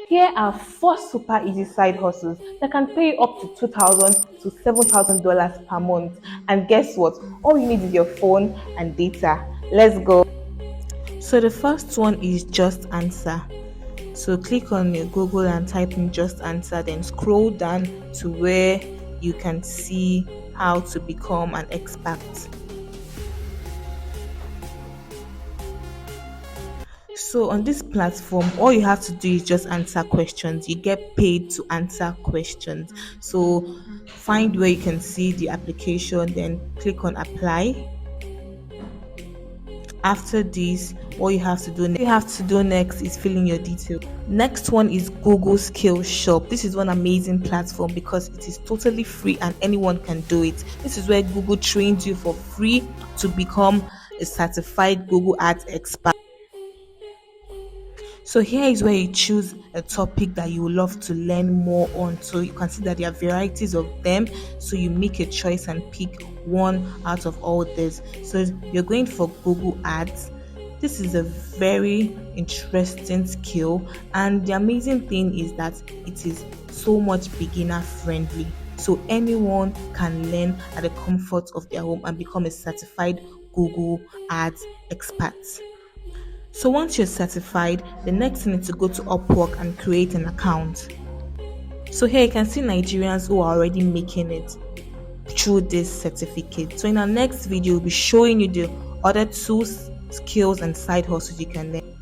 Here are 4 super easy side hustles that can pay you up to $2,000 to $7,000 per month. And guess what? All you need is your phone and data. Let's go. So the first one is Just Answer. So click on your Google and type in Just Answer, then scroll down to where you can see how to become an expert. So on this platform, all you have to do is just answer questions. You get paid to answer questions. So find where you can see the application, then click on apply. After this, what you have to do next is fill in your details. Next one is Google Skills Shop. This is one amazing platform because it is totally free and anyone can do it. This is where Google trains you for free to become a certified Google Ads expert. So here is where you choose a topic that you would love to learn more on. So you can see that there are varieties of them. So you make a choice and pick one out of all this. So you're going for Google Ads. This is a very interesting skill, and the amazing thing is that it is so much beginner friendly. So anyone can learn at the comfort of their home and become a certified Google Ads expert. So once you're certified, the next thing is to go to Upwork and create an account. So here you can see Nigerians who are already making it through this certificate. So in our next video, we'll be showing you the other two skills and side hustles you can learn.